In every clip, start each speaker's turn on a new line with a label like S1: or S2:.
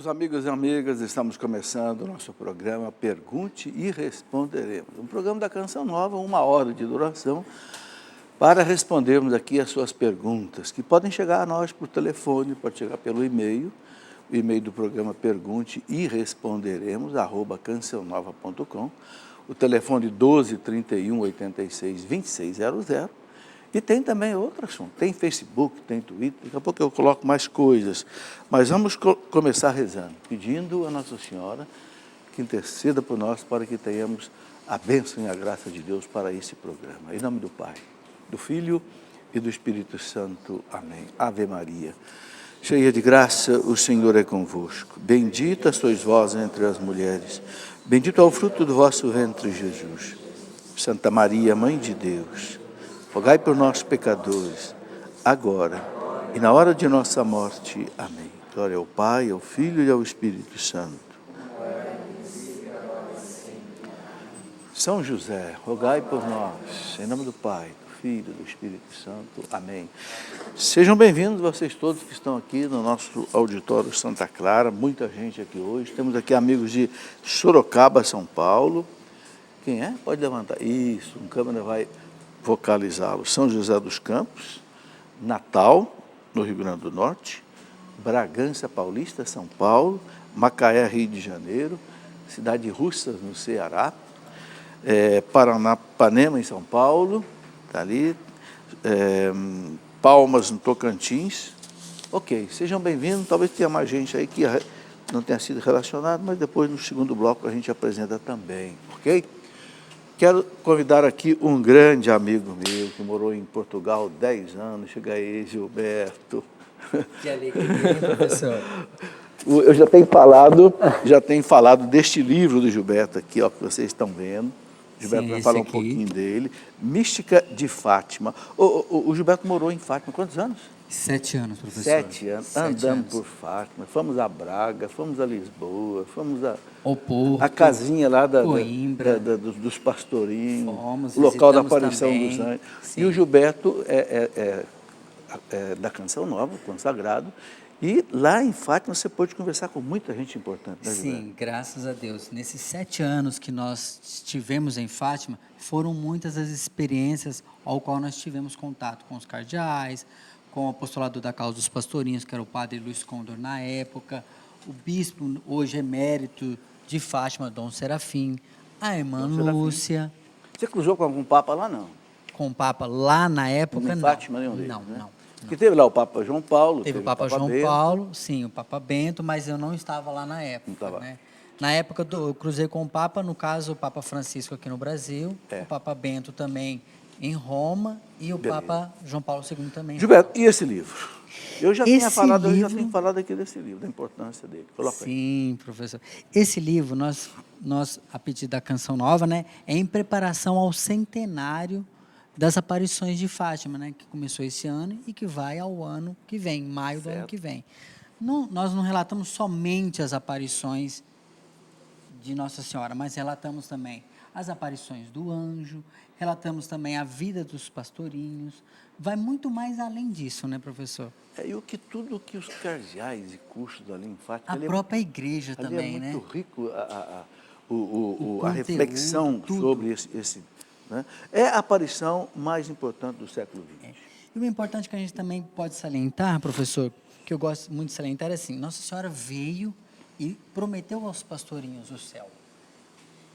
S1: Meus amigos e amigas, estamos começando o nosso programa Pergunte e Responderemos. Um programa da Canção Nova, 1 hora de duração, para respondermos aqui as suas perguntas, que podem chegar a nós por telefone, pode chegar pelo e-mail, o e-mail do programa Pergunte e Responderemos, @cancionnova.com, o telefone 12 31 86 2600. E tem também outro assunto, tem Facebook, tem Twitter, daqui a pouco eu coloco mais coisas. Mas vamos começar rezando, pedindo a Nossa Senhora que interceda por nós para que tenhamos a bênção e a graça de Deus para esse programa. Em nome do Pai, do Filho e do Espírito Santo. Amém. Ave Maria, cheia de graça, o Senhor é convosco. Bendita sois vós entre as mulheres, bendito é o fruto do vosso ventre, Jesus. Santa Maria, Mãe de Deus, rogai por nós, pecadores, agora e na hora de nossa morte. Amém. Glória ao Pai, ao Filho e ao Espírito Santo. São José, rogai por nós, em nome do Pai, do Filho e do Espírito Santo. Amém. Sejam bem-vindos vocês todos que estão aqui no nosso auditório Santa Clara, muita gente aqui hoje. Temos aqui amigos de Sorocaba, São Paulo. Quem é? Pode levantar. Isso, um câmera vai vocalizá-lo. São José dos Campos, Natal, no Rio Grande do Norte, Bragança Paulista, São Paulo, Macaé, Rio de Janeiro, Cidade de Russas, no Ceará, Paranapanema, em São Paulo, está ali, Palmas, no Tocantins. Ok, sejam bem-vindos. Talvez tenha mais gente aí que não tenha sido relacionado, mas depois no segundo bloco a gente apresenta também, ok? Quero convidar aqui um grande amigo meu, que morou em Portugal 10 anos, chega aí, Gilberto.
S2: Que alegria, professor.
S1: Eu já tenho falado deste livro do Gilberto aqui, ó, que vocês estão vendo. O Gilberto vai falar um pouquinho dele. Mística de Fátima. O Gilberto morou em Fátima quantos anos?
S2: 7 anos, professor.
S1: 7 anos, andando por Fátima. Fomos a Braga, fomos a Lisboa, fomos
S2: ao Porto,
S1: a casinha lá
S2: Coimbra,
S1: dos pastorinhos,
S2: fomos,
S1: o local da aparição
S2: também
S1: dos anjos.
S2: Sim.
S1: E o Gilberto é da Canção Nova, consagrado. E lá em Fátima você pôde conversar com muita gente importante, né, Gilberto?
S2: Sim, graças a Deus. Nesses 7 anos que nós estivemos em Fátima, foram muitas as experiências ao qual nós tivemos contato com os cardeais, com o apostolado da causa dos pastorinhos, que era o padre Luiz Condor na época, o bispo, hoje emérito de Fátima, Dom Serafim, a irmã Lúcia.
S1: Você cruzou com algum papa lá, não?
S2: Com o papa lá na época,
S1: não. Fátima, nenhum deles,
S2: não,
S1: né?
S2: não.
S1: Porque teve lá o Papa João Paulo.
S2: Teve o Papa João Paulo, sim, o Papa Bento, mas eu não estava lá na época.
S1: Não estava.
S2: Né? Na época eu cruzei com o Papa, no caso o Papa Francisco aqui no Brasil, o Papa Bento também em Roma e o Papa João Paulo II também.
S1: Gilberto, e esse livro? Eu já tenho falado aqui desse livro, da importância dele. Coloca
S2: Sim, professor. Esse livro, nós, a pedido da Canção Nova, né, é em preparação ao centenário das aparições de Fátima, né, que começou esse ano e que vai ao ano que vem, maio do ano que vem. Nós não relatamos somente as aparições de Nossa Senhora, mas relatamos também as aparições do anjo, relatamos também a vida dos pastorinhos, vai muito mais além disso, né, professor?
S1: E tudo que os cardeais e cursos ali em Fátima...
S2: A própria igreja também,
S1: né? É muito rico
S2: a
S1: reflexão sobre esse né? É a aparição mais importante do século XX.
S2: E o importante que a gente também pode salientar, professor, que eu gosto muito de salientar, é assim, Nossa Senhora veio e prometeu aos pastorinhos o céu.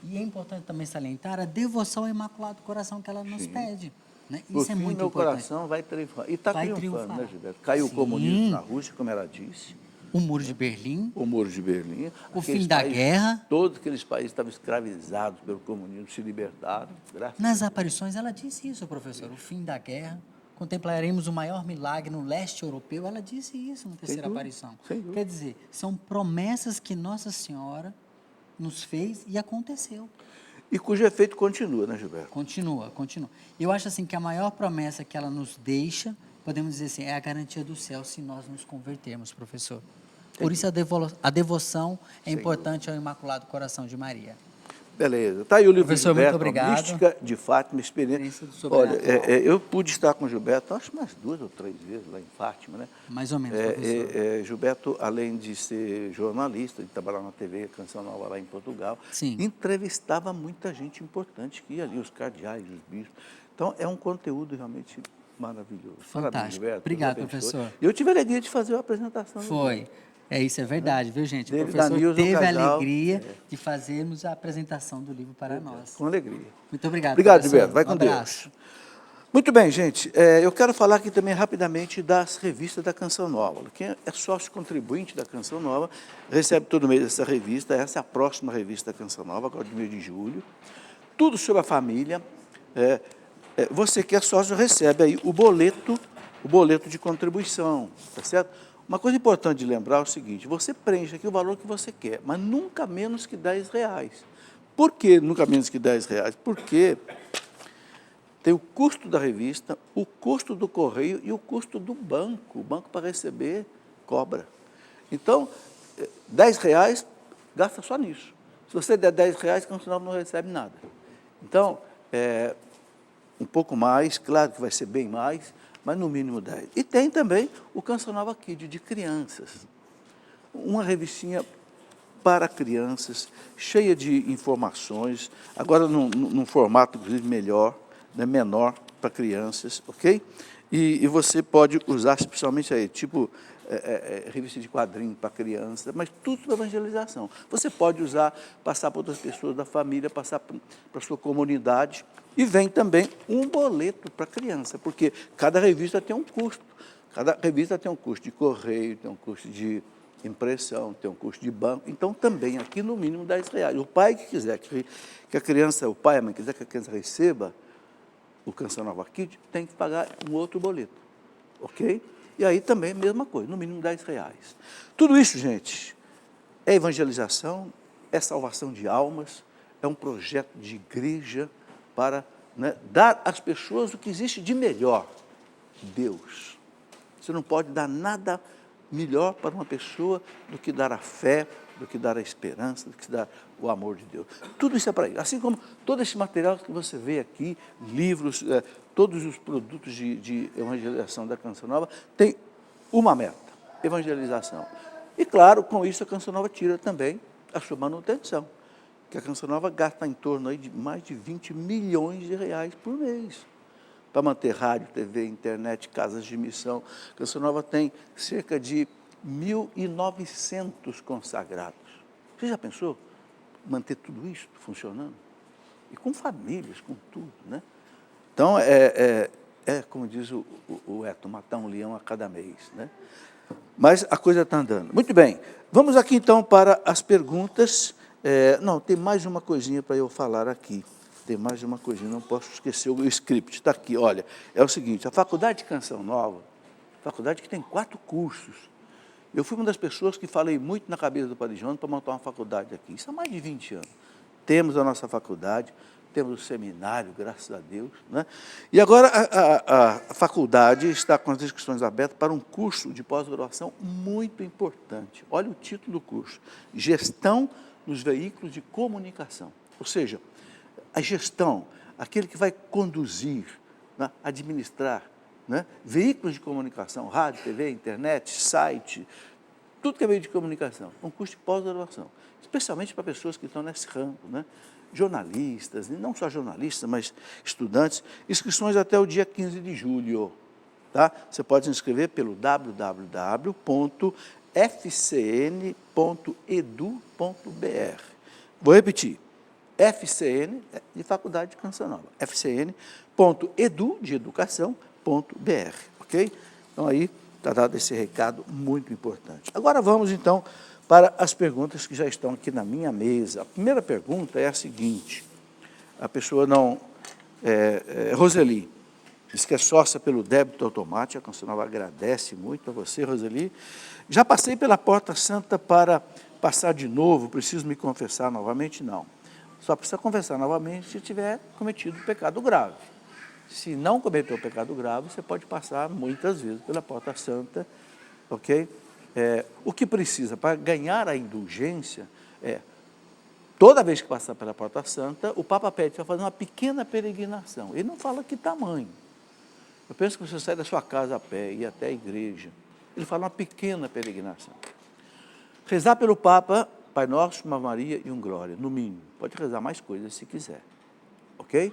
S2: E é importante também salientar a devoção ao Imaculado Coração que ela nos pede. Né? Isso é muito
S1: meu
S2: importante.
S1: Coração vai triunfar. E está triunfando, né, Gilberto? Caiu o comunismo na Rússia, como ela disse.
S2: O Muro de Berlim.
S1: O Muro de Berlim.
S2: O fim da guerra.
S1: Todos aqueles países estavam escravizados pelo comunismo, se libertaram.
S2: Nas aparições ela disse isso, professor. O fim da guerra. Contemplaremos o maior milagre no leste europeu. Ela disse isso na terceira aparição. Quer dizer, são promessas que Nossa Senhora nos fez e aconteceu.
S1: E cujo efeito continua, né, Gilberto?
S2: Continua. Eu acho assim que a maior promessa que ela nos deixa, podemos dizer assim, é a garantia do céu se nós nos convertermos, professor. Por isso a devoção é importante ao Imaculado Coração de Maria.
S1: Beleza. Está aí o livro do
S2: Professor, muito
S1: Gilberto, A
S2: obrigado.
S1: Mística de Fátima, Experiência.
S2: Experiência do
S1: Olha,
S2: sobrenatural.
S1: eu pude estar com o Gilberto, acho mais 2 ou 3 vezes lá em Fátima, né?
S2: Mais ou menos, professor.
S1: Gilberto, além de ser jornalista, de trabalhar na TV Canção Nova lá em Portugal,
S2: Sim.
S1: entrevistava muita gente importante que ia ali, os cardeais, os bispos. Então, é um conteúdo realmente maravilhoso. Parabéns,
S2: Fantástico.
S1: Gilberto.
S2: Obrigado,
S1: Deus abençoe.
S2: professor.
S1: E eu tive a alegria de fazer a apresentação do
S2: Foi.
S1: Gilberto.
S2: Isso é verdade, viu, gente? O
S1: Dele, da
S2: professor
S1: Nilza, o
S2: teve a
S1: casal.
S2: alegria de fazermos a apresentação do livro para nós.
S1: Com alegria.
S2: Muito obrigado,
S1: Obrigado,
S2: professor.
S1: Gilberto. Vai com
S2: abraço.
S1: Deus. Muito bem, gente. Eu quero falar aqui também rapidamente das revistas da Canção Nova. Quem é sócio contribuinte da Canção Nova recebe todo mês essa revista. Essa é a próxima revista da Canção Nova, agora do mês de julho. Tudo sobre a família. Você que é sócio recebe aí o boleto de contribuição, tá certo? Uma coisa importante de lembrar é o seguinte: você preenche aqui o valor que você quer, mas nunca menos que R$10. Por que nunca menos que R$10? Porque tem o custo da revista, o custo do correio e o custo do banco. O banco, para receber, cobra. Então, R$10, gasta só nisso. Se você der R$10, o Canção Nova não recebe nada. Então, um pouco mais, claro que vai ser bem mais, mas no mínimo 10. E tem também o Canção Nova Kid, de crianças. Uma revistinha para crianças, cheia de informações, agora num formato, inclusive, melhor, né, menor para crianças, ok? E você pode usar especialmente aí, tipo revista de quadrinhos para criança, mas tudo para evangelização. Você pode usar, passar para outras pessoas da família, passar para a sua comunidade. E vem também um boleto para criança, porque cada revista tem um custo. Cada revista tem um custo de correio, tem um custo de impressão, tem um custo de banco. Então, também, aqui no mínimo R$10. O pai que quiser que a criança, o pai e a mãe quiser que a criança receba o Canção Nova Kid, tem que pagar um outro boleto, ok? E aí também a mesma coisa, no mínimo R$10. Tudo isso, gente, é evangelização, é salvação de almas, é um projeto de igreja para, né, dar às pessoas o que existe de melhor, Deus. Você não pode dar nada melhor para uma pessoa do que dar a fé, do que dar a esperança, do que dar o amor de Deus. Tudo isso é para ele. Assim como todo esse material que você vê aqui, livros, todos os produtos de evangelização da Canção Nova, tem uma meta: evangelização. E, claro, com isso a Canção Nova tira também a sua manutenção, que a Canção Nova gasta em torno aí de mais de R$20 milhões por mês, para manter rádio, TV, internet, casas de missão. A Canção Nova tem cerca de 1.900 consagrados. Você já pensou manter tudo isso funcionando? E com famílias, com tudo, né? Então, como diz o Eto, matar um leão a cada mês, né? Mas a coisa está andando. Muito bem, vamos aqui então para as perguntas. Não, tem mais uma coisinha para eu falar aqui. Tem mais uma coisinha, não posso esquecer o script. Está aqui, olha, é o seguinte: a Faculdade de Canção Nova, faculdade que tem 4 cursos. Eu fui uma das pessoas que falei muito na cabeça do Padre João para montar uma faculdade aqui. Isso há mais de 20 anos. Temos a nossa faculdade, temos o seminário, graças a Deus, né? E agora a faculdade está com as inscrições abertas para um curso de pós-graduação muito importante. Olha o título do curso: Gestão nos Veículos de Comunicação. Ou seja, a gestão, aquele que vai conduzir, né, administrar, né, veículos de comunicação, rádio, TV, internet, site, tudo que é meio de comunicação. Um curso de pós-graduação, especialmente para pessoas que estão nesse campo, né? Jornalistas, e não só jornalistas, mas estudantes. Inscrições até o dia 15 de julho. Tá? Você pode se inscrever pelo www.fcn.edu.br. Vou repetir: FCN, de Faculdade de Canção Nova, fcn.edu, de educação.br, ok? Então, aí está dado esse recado muito importante. Agora vamos, então, para as perguntas que já estão aqui na minha mesa. A primeira pergunta é a seguinte: a pessoa não... Roseli, diz que é sócia pelo débito automático, a Canção Nova agradece muito a você, Roseli. Já passei pela Porta Santa para passar de novo, preciso me confessar novamente? Não. Só precisa confessar novamente se tiver cometido pecado grave. Se não cometeu pecado grave, você pode passar muitas vezes pela Porta Santa, ok? O que precisa para ganhar a indulgência é toda vez que passar pela Porta Santa, o Papa pede para fazer uma pequena peregrinação. Ele não fala que tamanho. Eu penso que você sai da sua casa a pé e ir até a igreja. Ele fala uma pequena peregrinação. Rezar pelo Papa, Pai Nosso, uma Maria e um Glória, no mínimo. Pode rezar mais coisas se quiser. Ok?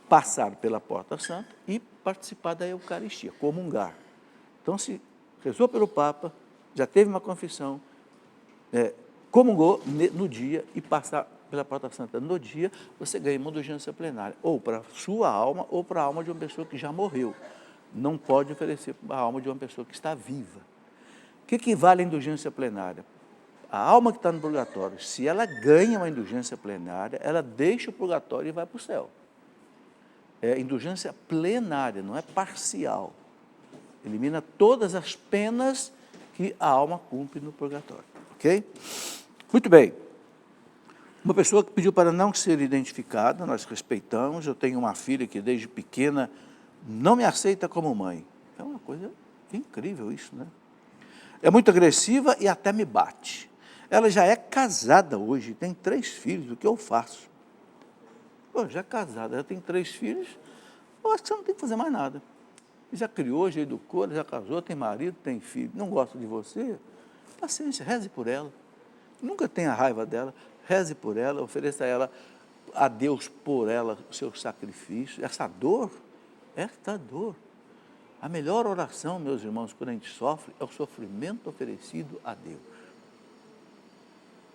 S1: Passar pela Porta Santa e participar da Eucaristia, comungar. Então, se rezou pelo Papa, já teve uma confissão, comungou no dia e passar pela Porta Santa no dia, você ganha uma indulgência plenária, ou para a sua alma, ou para a alma de uma pessoa que já morreu. Não pode oferecer para a alma de uma pessoa que está viva. O que vale a indulgência plenária? A alma que está no purgatório, se ela ganha uma indulgência plenária, ela deixa o purgatório e vai para o céu. É indulgência plenária, não é parcial. Elimina todas as penas que a alma cumpre no purgatório. Ok? Muito bem. Uma pessoa que pediu para não ser identificada, nós respeitamos. Eu tenho uma filha que desde pequena não me aceita como mãe. É uma coisa incrível isso, né? É muito agressiva e até me bate. Ela já é casada hoje, tem 3 filhos, o que eu faço? Pô, já é casada, já tem 3 filhos, eu acho que você não tem que fazer mais nada. Já criou, já educou, já casou, tem marido, tem filho, não gosta de você, paciência, reze por ela. Nunca tenha raiva dela, reze por ela, ofereça a ela, a Deus por ela, o seu sacrifício. Essa dor, a melhor oração, meus irmãos, quando a gente sofre, é o sofrimento oferecido a Deus.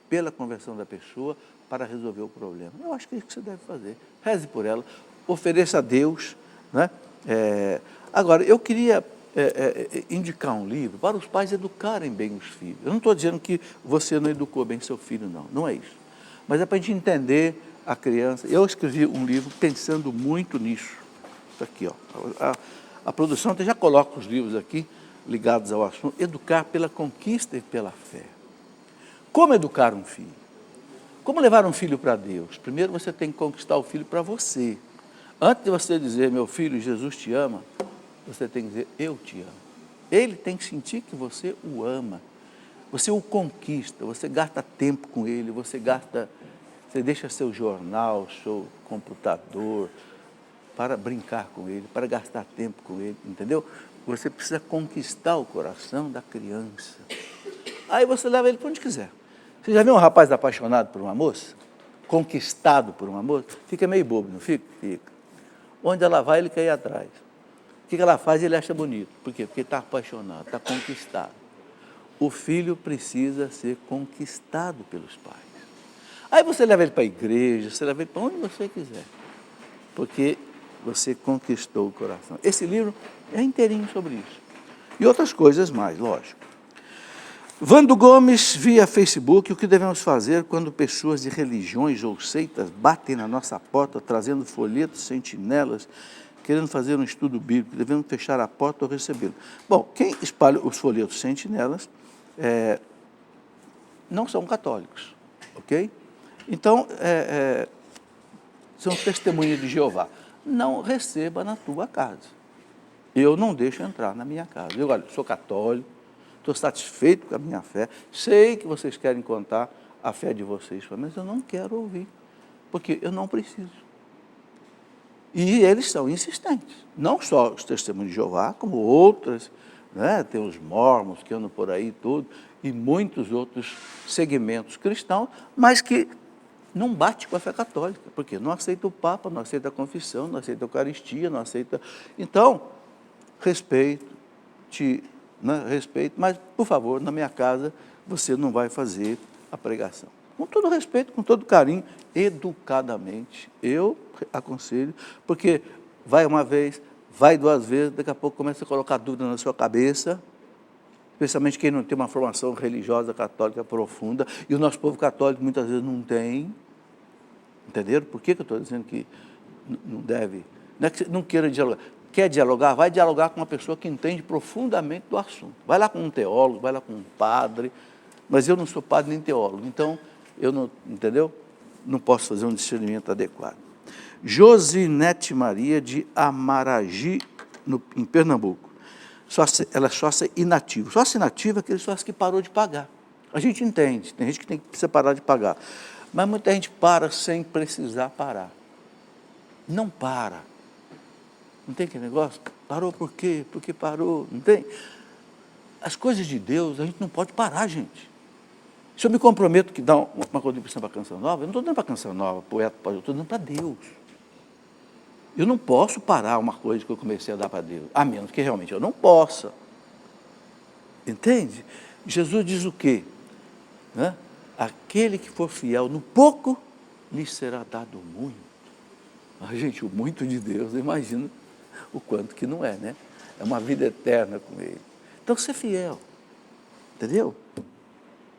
S1: Pela conversão da pessoa, para resolver o problema. Eu acho que é isso que você deve fazer. Reze por ela, ofereça a Deus, né? Agora, eu queria indicar um livro para os pais educarem bem os filhos. Eu não estou dizendo que você não educou bem seu filho, não é isso. Mas é para a gente entender a criança. Eu escrevi um livro pensando muito nisso. Isso aqui, ó. A produção já coloca os livros aqui, ligados ao assunto, Educar pela Conquista e pela Fé. Como educar um filho? Como levar um filho para Deus? Primeiro você tem que conquistar o filho para você. Antes de você dizer, meu filho, Jesus te ama, você tem que dizer, eu te amo. Ele tem que sentir que você o ama. Você o conquista, você gasta tempo com ele, você deixa seu jornal, seu computador, para brincar com ele, para gastar tempo com ele, entendeu? Você precisa conquistar o coração da criança. Aí você leva ele para onde quiser. Você já viu um rapaz apaixonado por uma moça? Conquistado por uma moça? Fica meio bobo, não fica? Fica. Onde ela vai, ele quer ir atrás. O que ela faz, ele acha bonito. Por quê? Porque está apaixonado, está conquistado. O filho precisa ser conquistado pelos pais. Aí você leva ele para a igreja, você leva ele para onde você quiser. Porque você conquistou o coração. Esse livro é inteirinho sobre isso. E outras coisas mais, lógico. Vando Gomes, via Facebook, o que devemos fazer quando pessoas de religiões ou seitas batem na nossa porta, trazendo folhetos, sentinelas, querendo fazer um estudo bíblico, devemos fechar a porta ou recebê-lo. Bom, quem espalha os folhetos sentinelas não são católicos, ok? Então, são testemunhas de Jeová. Não receba na tua casa. Eu não deixo entrar na minha casa. Eu, olha, sou católico, estou satisfeito com a minha fé, sei que vocês querem contar a fé de vocês, mas eu não quero ouvir, porque eu não preciso. E eles são insistentes, não só os testemunhos de Jeová, como outras, né? Tem os mormons que andam por aí tudo, e muitos outros segmentos cristãos, mas que não bate com a fé católica, porque não aceita o Papa, não aceita a confissão, não aceita a Eucaristia, não aceita... Então, respeito, mas, por favor, na minha casa, você não vai fazer a pregação. Com todo respeito, com todo carinho, educadamente, eu aconselho, porque vai uma vez, vai 2 vezes, daqui a pouco começa a colocar dúvida na sua cabeça, especialmente quem não tem uma formação religiosa católica profunda, e o nosso povo católico muitas vezes não tem. Entenderam? Por que eu estou dizendo que não deve? Não é que você não queira dialogar. Quer dialogar? Vai dialogar com uma pessoa que entende profundamente do assunto. Vai lá com um teólogo, vai lá com um padre, mas eu não sou padre nem teólogo, então eu não, entendeu? Não posso fazer um discernimento adequado. Josinete Maria de Amaragi, em Pernambuco. Ela é sócia inativa. Sócia inativa é aquele sócio que parou de pagar. A gente entende, tem gente que precisa parar de pagar. Mas muita gente para sem precisar parar. Não para. Não tem aquele negócio? Parou por quê? Porque parou. Não tem? As coisas de Deus, a gente não pode parar, gente. Se eu me comprometo que dá uma contribuição para a Canção Nova, eu não estou dando para a Canção Nova, poeta, eu estou dando para Deus. Eu não posso parar uma coisa que eu comecei a dar para Deus, a menos que realmente eu não possa. Entende? Jesus diz o quê? Né? Aquele que for fiel no pouco, lhe será dado muito. Mas, gente, o muito de Deus, imagina o quanto que não é, né? É uma vida eterna com Ele. Então, ser fiel, entendeu?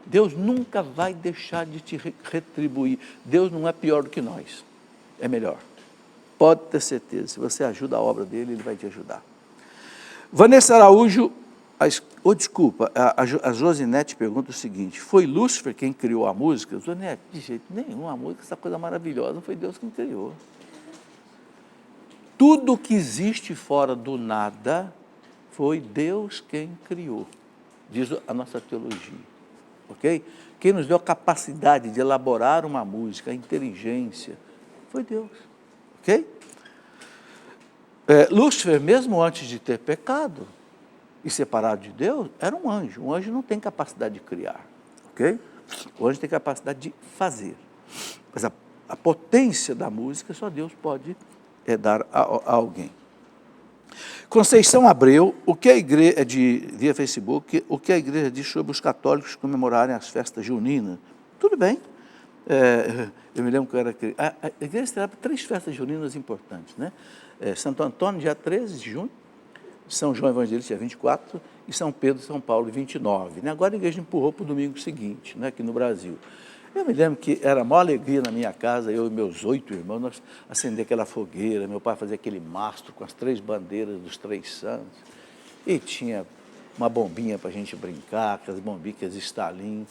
S1: Deus nunca vai deixar de te retribuir. Deus não é pior do que nós, é melhor. Pode ter certeza, se você ajuda a obra dele, ele vai te ajudar. Vanessa Araújo, a Josinete pergunta o seguinte: foi Lúcifer quem criou a música? Josinete, de jeito nenhum, a música, essa coisa maravilhosa, foi Deus quem criou. Tudo que existe fora do nada, foi Deus quem criou, diz a nossa teologia, ok? Quem nos deu a capacidade de elaborar uma música, a inteligência, foi Deus. Ok? Lúcifer, mesmo antes de ter pecado e separado de Deus, era um anjo. Um anjo não tem capacidade de criar. Ok? O anjo tem capacidade de fazer. Mas a potência da música só Deus pode dar a alguém. Conceição Abreu, o que a igreja, via Facebook, o que a igreja diz sobre os católicos comemorarem as festas juninas? Tudo bem. Eu me lembro que eu era criança. A igreja celebra 3 festas juninas importantes, né? Santo Antônio, dia 13 de junho, São João Evangelista, dia 24, e São Pedro e São Paulo, 29. Né? Agora a igreja empurrou para o domingo seguinte, né, aqui no Brasil. Eu me lembro que era a maior alegria na minha casa, eu e meus 8 irmãos, nós acender aquela fogueira, meu pai fazia aquele mastro com as 3 bandeiras dos 3 santos, e tinha uma bombinha para a gente brincar, aquelas bombinhas Stalin,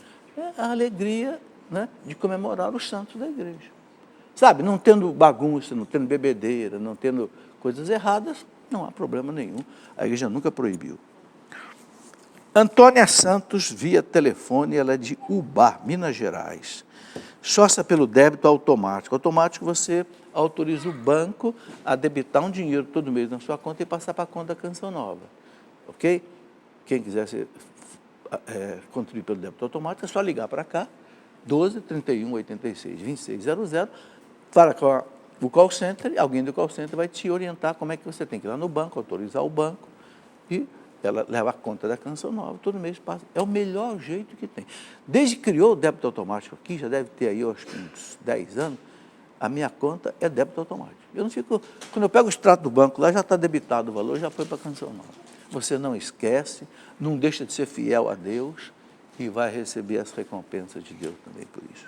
S1: a alegria, né, de comemorar os santos da igreja. Sabe, não tendo bagunça, não tendo bebedeira, não tendo coisas erradas, não há problema nenhum. A igreja nunca proibiu. Antônia Santos, via telefone, ela é de Ubá, Minas Gerais. Sócia pelo débito automático. Automático, você autoriza o banco a debitar um dinheiro todo mês na sua conta e passar para a conta da Canção Nova. Ok? Quem quiser contribuir pelo débito automático, é só ligar para cá, 12 31 86 26 00, fala com o call center, alguém do call center vai te orientar como é que você tem que ir lá no banco, autorizar o banco, e ela leva a conta da Canção Nova, todo mês passa. É o melhor jeito que tem. Desde que criou o débito automático aqui, já deve ter aí, eu acho que uns 10 anos, a minha conta é débito automático. Eu não fico, quando eu pego o extrato do banco, lá já está debitado o valor, já foi para a Canção Nova. Você não esquece, não deixa de ser fiel a Deus, e vai receber as recompensas de Deus também por isso.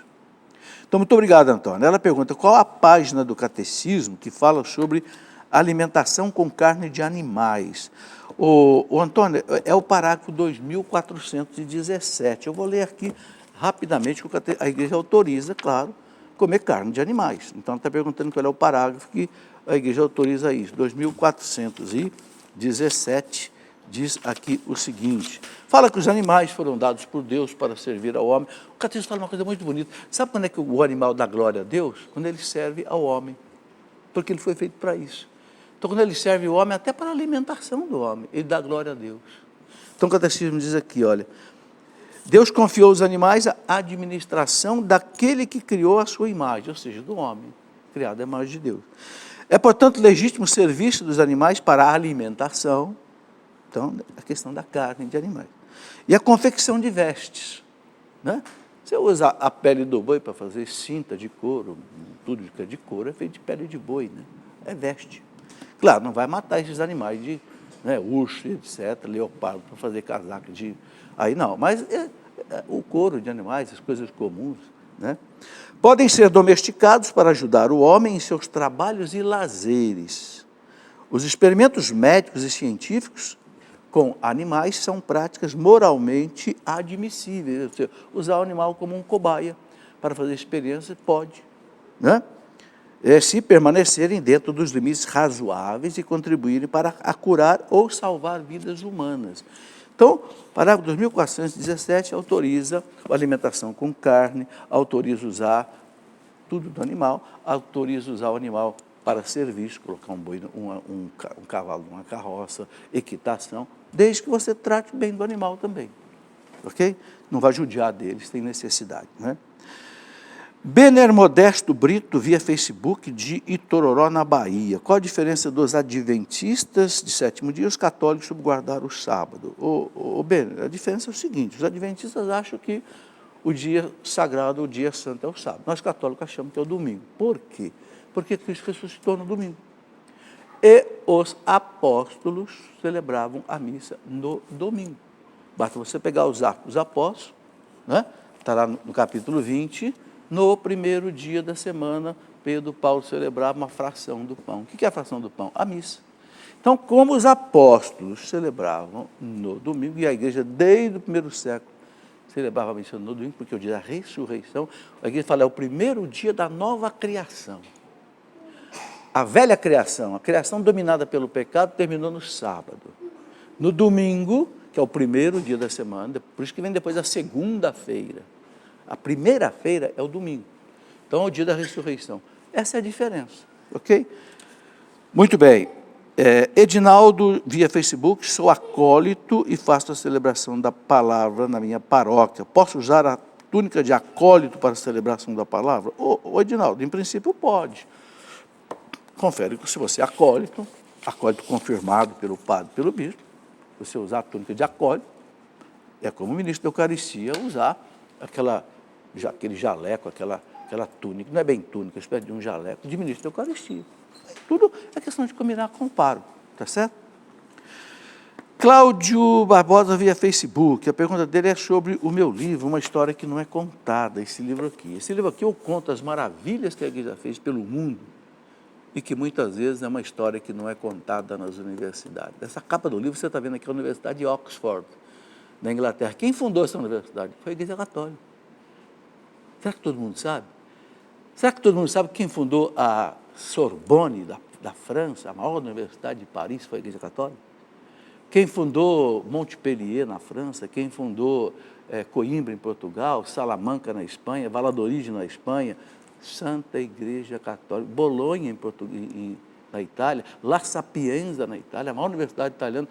S1: Então, muito obrigado, Antônio. Ela pergunta, qual a página do catecismo que fala sobre alimentação com carne de animais? O Antônio, é o parágrafo 2417. Eu vou ler aqui rapidamente, que a igreja autoriza, claro, comer carne de animais. Então, ela está perguntando qual é o parágrafo que a igreja autoriza isso. 2417 diz aqui o seguinte: fala que os animais foram dados por Deus para servir ao homem. O catecismo fala uma coisa muito bonita. Sabe quando é que o animal dá glória a Deus? Quando ele serve ao homem, porque ele foi feito para isso. Então, quando ele serve o homem, até para a alimentação do homem, ele dá glória a Deus. Então, o catecismo diz aqui, olha, Deus confiou aos animais a administração daquele que criou a sua imagem, ou seja, do homem, criado à imagem de Deus. É, portanto, legítimo o serviço dos animais para a alimentação. Então, a questão da carne de animais. E a confecção de vestes. Né? Você usa a pele do boi para fazer cinta de couro, tudo que é de couro é feito de pele de boi, né? É veste. Claro, não vai matar esses animais de urso, etc., leopardo, para fazer casaco de... Aí não, mas o couro de animais, as coisas comuns, né? Podem ser domesticados para ajudar o homem em seus trabalhos e lazeres. Os experimentos médicos e científicos com animais são práticas moralmente admissíveis. Usar o animal como um cobaia para fazer experiência, pode, né? Se permanecerem dentro dos limites razoáveis e contribuírem para curar ou salvar vidas humanas. Então, parágrafo 2417 autoriza a alimentação com carne, autoriza usar tudo do animal, autoriza usar o animal para serviço, colocar um boi, um cavalo numa carroça, equitação, desde que você trate bem do animal também, ok? Não vai judiar deles, tem necessidade, né? Bener Modesto Brito, via Facebook, de Itororó, na Bahia. Qual a diferença dos adventistas de sétimo dia e os católicos sobre guardar o sábado? Bener, a diferença é o seguinte, os adventistas acham que o dia sagrado, o dia santo é o sábado. Nós católicos achamos que é o domingo. Por quê? Porque Cristo ressuscitou no domingo. E os apóstolos celebravam a missa no domingo. Basta você pegar os Atos dos Apóstolos, né? Está lá no capítulo 20, no primeiro dia da semana, Pedro e Paulo celebravam uma fração do pão. O que é a fração do pão? A missa. Então, como os apóstolos celebravam no domingo, e a igreja desde o primeiro século celebrava a missa no domingo, porque é o dia da ressurreição, a igreja fala, é o primeiro dia da nova criação. A velha criação, a criação dominada pelo pecado, terminou no sábado. No domingo, que é o primeiro dia da semana, por isso que vem depois a segunda-feira. A primeira-feira é o domingo. Então, é o dia da ressurreição. Essa é a diferença, ok? Muito bem. Edinaldo, via Facebook, sou acólito e faço a celebração da palavra na minha paróquia. Posso usar a túnica de acólito para a celebração da palavra? Edinaldo, em princípio pode. Confere que se você é acólito confirmado pelo padre, pelo bispo, você usar a túnica de acólito, é como o ministro da Eucaristia usar aquele jaleco, aquela túnica, não é bem túnica, é espécie de um jaleco de ministro da Eucaristia. Tudo é questão de combinar com o pároco, tá certo? Cláudio Barbosa, via Facebook, a pergunta dele é sobre o meu livro, Uma História que Não é Contada, esse livro aqui. Esse livro aqui eu conto as maravilhas que a igreja fez pelo mundo e que muitas vezes é uma história que não é contada nas universidades. Essa capa do livro você está vendo aqui, a Universidade de Oxford, na Inglaterra. Quem fundou essa universidade? Foi a Igreja Católica. Será que todo mundo sabe? Será que todo mundo sabe quem fundou a Sorbonne, da França, a maior universidade de Paris, foi a Igreja Católica? Quem fundou Montpellier, na França? Quem fundou Coimbra, em Portugal? Salamanca, na Espanha? Valladolid, na Espanha? Santa Igreja Católica. Bolonha, na Itália. La Sapienza, na Itália, a maior universidade italiana.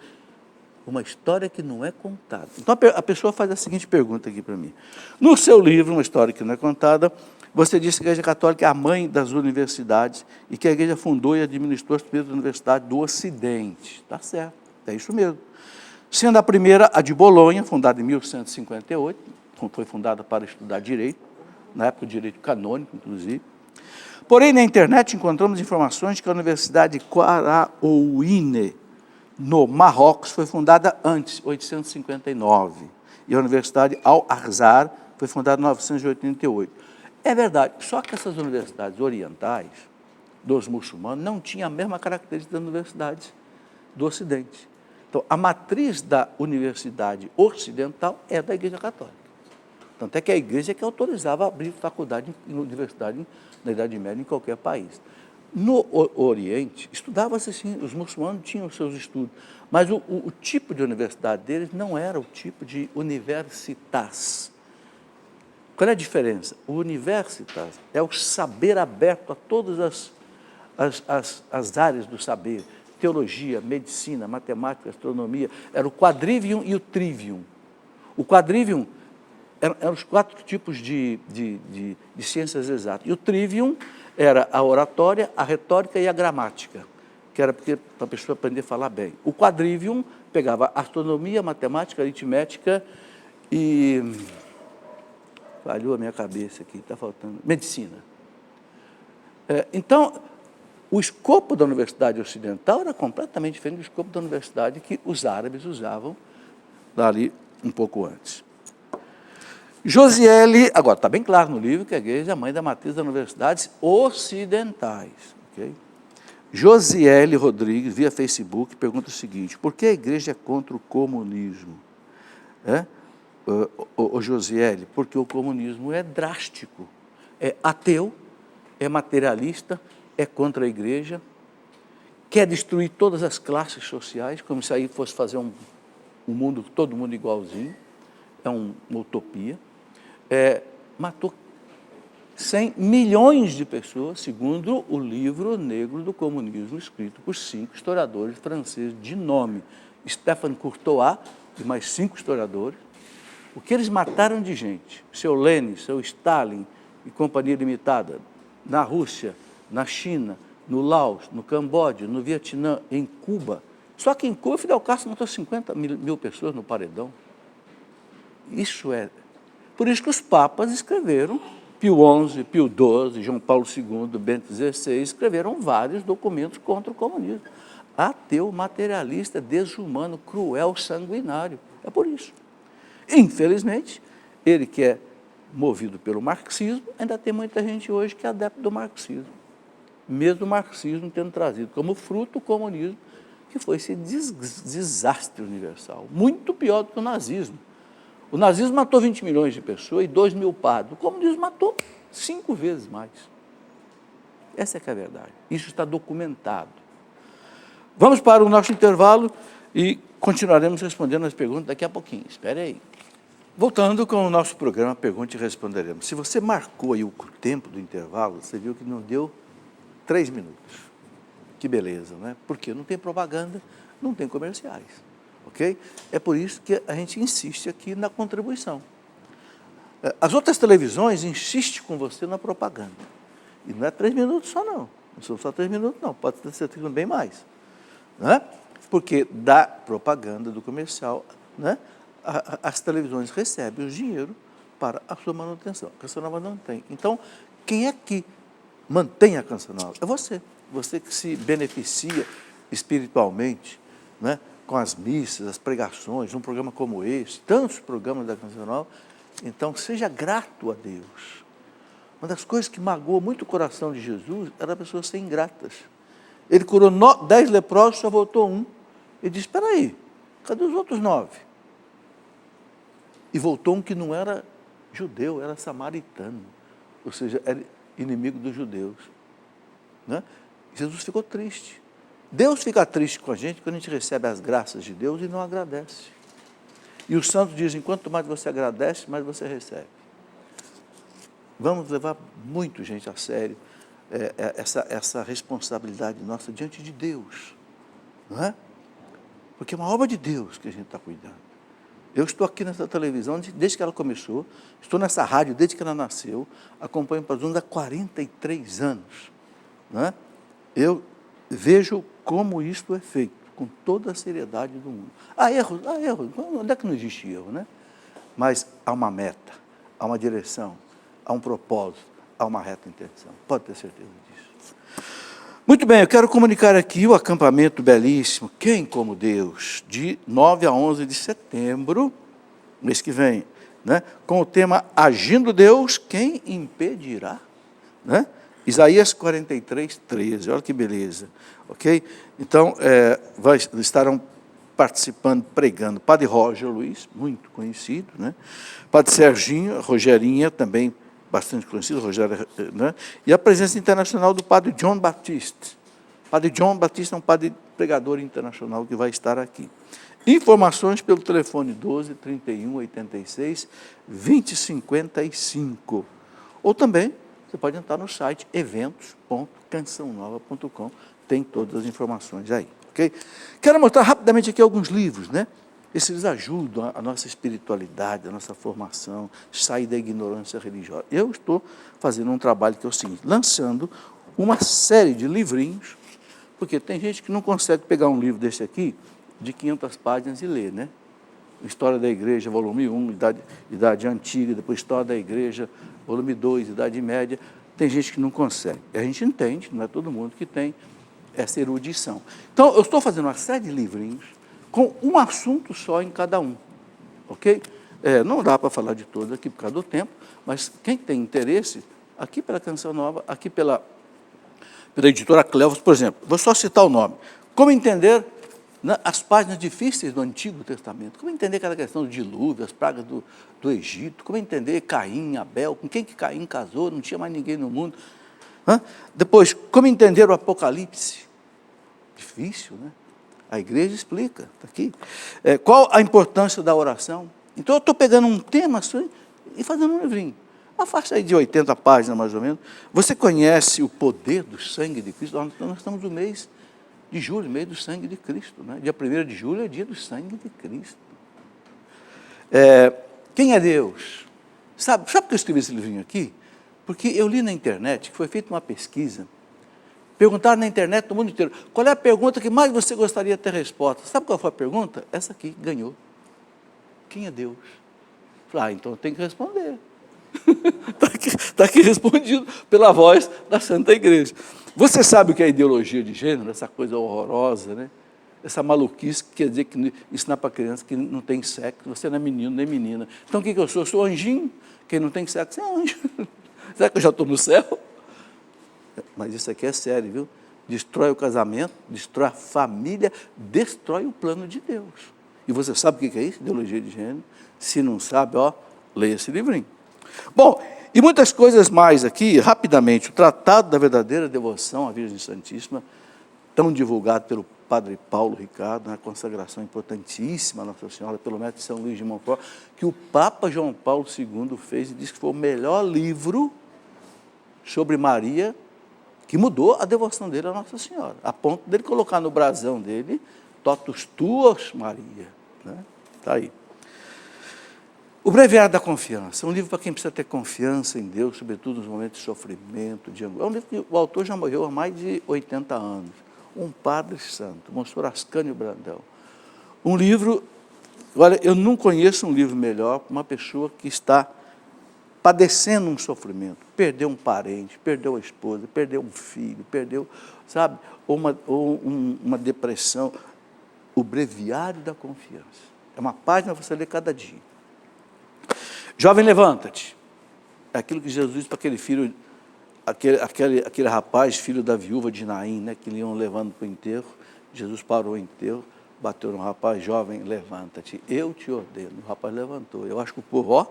S1: Uma história que não é contada. Então, a pessoa faz a seguinte pergunta aqui para mim. No seu livro, Uma História que Não é Contada, você disse que a Igreja Católica é a mãe das universidades e que a Igreja fundou e administrou as primeiras universidades do Ocidente. Está certo, é isso mesmo. Sendo a primeira a de Bolonha, fundada em 1158, foi fundada para estudar direito, na época o direito canônico, inclusive. Porém, na internet encontramos informações de que a Universidade Qarawuine, no Marrocos, foi fundada antes, 859, e a Universidade Al-Azhar foi fundada em 988. É verdade, só que essas universidades orientais, dos muçulmanos, não tinham a mesma característica das universidades do Ocidente. Então, a matriz da universidade ocidental é da Igreja Católica. Tanto é que a Igreja que autorizava a abrir faculdade e universidade na Idade Média em qualquer país. No Oriente, estudava-se sim, os muçulmanos tinham os seus estudos, mas o tipo de universidade deles não era o tipo de universitas. Qual é a diferença? O universitas é o saber aberto a todas as áreas do saber, teologia, medicina, matemática, astronomia, era o quadrivium e o trivium. O quadrivium eram os 4 tipos de ciências exatas, e o trivium era a oratória, a retórica e a gramática, que era para a pessoa aprender a falar bem. O quadrivium pegava astronomia, matemática, aritmética e... falhou a minha cabeça aqui, está faltando... medicina. Então, o escopo da Universidade Ocidental era completamente diferente do escopo da universidade que os árabes usavam dali um pouco antes. Josiele, agora está bem claro no livro que a igreja é a mãe da matriz das universidades ocidentais. Okay? Josiele Rodrigues, via Facebook, pergunta o seguinte: por que a igreja é contra o comunismo? Josiele, porque o comunismo é drástico, é ateu, é materialista, é contra a igreja, quer destruir todas as classes sociais, como se aí fosse fazer um mundo, todo mundo igualzinho, é uma utopia, matou 100 milhões de pessoas, segundo o livro negro do comunismo, escrito por 5 historiadores franceses de nome, Stéphane Courtois e mais 5 historiadores. O que eles mataram de gente, seu Lenin, seu Stalin e companhia limitada, na Rússia, na China, no Laos, no Camboja, no Vietnã, em Cuba. Só que em Cuba, Fidel Castro matou 50 mil pessoas no paredão. Isso é... Por isso que os papas escreveram, Pio XI, Pio XII, João Paulo II, Bento XVI, escreveram vários documentos contra o comunismo. Ateu, materialista, desumano, cruel, sanguinário. É por isso. Infelizmente, ele que é movido pelo marxismo, ainda tem muita gente hoje que é adepto do marxismo. Mesmo o marxismo tendo trazido como fruto o comunismo, que foi esse desastre universal, muito pior do que o nazismo. O nazismo matou 20 milhões de pessoas e 2 mil padres. O comunismo matou 5 vezes mais. Essa é que é a verdade. Isso está documentado. Vamos para o nosso intervalo e continuaremos respondendo as perguntas daqui a pouquinho. Espere aí. Voltando com o nosso programa Pergunte e Responderemos. Se você marcou aí o tempo do intervalo, você viu que não deu 3 minutos. Que beleza, né? Porque não tem propaganda, não tem comerciais. Ok? É por isso que a gente insiste aqui na contribuição. As outras televisões insistem com você na propaganda. E não é 3 minutos só, não. Não são só 3 minutos, não. Pode ser bem mais. Né? Porque da propaganda, do comercial, né? As televisões recebem o dinheiro para a sua manutenção. A Canção Nova não tem. Então, quem é que mantém a Canção Nova? É você. Você que se beneficia espiritualmente, né? Com as missas, as pregações, um programa como esse, tantos programas da Canção Nova. Então, seja grato a Deus. Uma das coisas que magoou muito o coração de Jesus era as pessoas serem ingratas. Ele curou 10 leprosos, só voltou um. Ele disse, espera aí, cadê os outros 9? E voltou um que não era judeu, era samaritano. Ou seja, era inimigo dos judeus. Né? Jesus ficou triste. Deus fica triste com a gente quando a gente recebe as graças de Deus e não agradece. E os santos dizem, quanto mais você agradece, mais você recebe. Vamos levar muito, gente, a sério essa responsabilidade nossa diante de Deus. Não é? Porque é uma obra de Deus que a gente está cuidando. Eu estou aqui nessa televisão desde que ela começou, estou nessa rádio desde que ela nasceu, acompanho o Paz há 43 anos. Não é? Eu vejo como isto é feito, com toda a seriedade do mundo. Há erros, onde é que não existe erro, né? Mas há uma meta, há uma direção, há um propósito, há uma reta intenção. Pode ter certeza disso. Muito bem, eu quero comunicar aqui o acampamento belíssimo, Quem como Deus, de 9 a 11 de setembro, mês que vem, né? Com o tema Agindo Deus, quem impedirá? Né? Isaías 43, 13, olha que beleza, ok? Então, estarão participando, pregando, Padre Roger Luiz, muito conhecido, né? Padre Serginho, Rogerinha, também bastante conhecido, Rogério, né? E a presença internacional do Padre John Baptiste. Padre John Baptiste é um padre pregador internacional que vai estar aqui. Informações pelo telefone 12 31 86 20 55. Ou também, você pode entrar no site eventos.cançãonova.com, tem todas as informações aí, ok? Quero mostrar rapidamente aqui alguns livros, né? Esses ajudam a nossa espiritualidade, a nossa formação, sair da ignorância religiosa. Eu estou fazendo um trabalho que é o seguinte, lançando uma série de livrinhos, porque tem gente que não consegue pegar um livro desse aqui, de 500 páginas e ler, né? História da Igreja, volume 1, Idade Antiga, depois História da Igreja, volume 2, Idade Média. Tem gente que não consegue. E a gente entende, não é todo mundo que tem essa erudição. Então, eu estou fazendo uma série de livrinhos com um assunto só em cada um, ok? Não dá para falar de todos aqui por causa do tempo, mas quem tem interesse, aqui pela Canção Nova, aqui pela editora Clevos, por exemplo, vou só citar o nome. Como entender as páginas difíceis do Antigo Testamento, como entender aquela questão do dilúvio, as pragas do Egito, como entender Caim, Abel, com quem que Caim casou, não tinha mais ninguém no mundo. Depois, como entender o Apocalipse, difícil, né? A igreja explica, está aqui. Qual a importância da oração? Então, eu estou pegando um tema e fazendo um livrinho. Uma faixa aí de 80 páginas, mais ou menos. Você conhece o poder do sangue de Cristo? Nós estamos no mês de julho, mês do sangue de Cristo. Né? Dia 1º de julho é dia do sangue de Cristo. Quem é Deus? Sabe por que eu escrevi esse livrinho aqui? Porque eu li na internet que foi feita uma pesquisa. Perguntaram na internet, no mundo inteiro, qual é a pergunta que mais você gostaria de ter resposta? Sabe qual foi a pergunta? Essa aqui, ganhou. Quem é Deus? Falei, então eu tenho que responder. Está aqui respondido pela voz da Santa Igreja. Você sabe o que é ideologia de gênero? Essa coisa horrorosa, né? Essa maluquice que quer dizer que ensinar para criança que não tem sexo, você não é menino nem menina. Então o que eu sou? Eu sou anjinho. Quem não tem sexo é anjo. Será que eu já estou no céu? Mas isso aqui é sério, viu? Destrói o casamento, destrói a família, destrói o plano de Deus. E você sabe o que é isso? Ideologia de gênero. Se não sabe, leia esse livrinho. Bom, e muitas coisas mais aqui, rapidamente. O Tratado da Verdadeira Devoção à Virgem Santíssima, tão divulgado pelo Padre Paulo Ricardo, uma consagração importantíssima a Nossa Senhora, pelo mestre São Luís de Montfort, que o Papa João Paulo II fez e disse que foi o melhor livro sobre Maria, que mudou a devoção dele à Nossa Senhora, a ponto dele colocar no brasão dele, totus tuos Maria. Está aí. O Breviário da Confiança, um livro para quem precisa ter confiança em Deus, sobretudo nos momentos de sofrimento, de angústia. É um livro que o autor já morreu há mais de 80 anos. Um padre santo, Monsenhor Ascânio Brandão. Um livro, olha, eu não conheço um livro melhor para uma pessoa que está padecendo um sofrimento, perdeu um parente, perdeu a esposa, perdeu um filho, perdeu, sabe, ou uma depressão. O Breviário da Confiança. É uma página para você ler cada dia. Jovem, levanta-te. É aquilo que Jesus disse para aquele filho, aquele rapaz, filho da viúva de Naim, né, que iam levando para o enterro. Jesus parou o enterro, bateu no rapaz, jovem, levanta-te. Eu te ordeno. O rapaz levantou. Eu acho que o povo,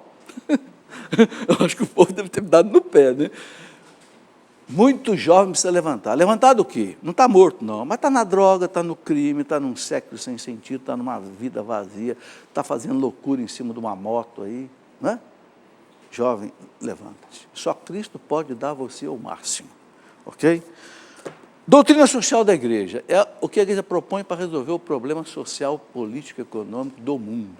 S1: eu acho que o povo deve ter me dado no pé, né? Muito jovem precisa levantar. Levantar do quê? Não está morto, não, mas está na droga, está no crime, está num sexo sem sentido, está numa vida vazia, está fazendo loucura em cima de uma moto aí, né? Jovem, levanta-te. Só Cristo pode dar a você o máximo, ok? Doutrina social da igreja. É o que a igreja propõe para resolver o problema social, político, econômico do mundo.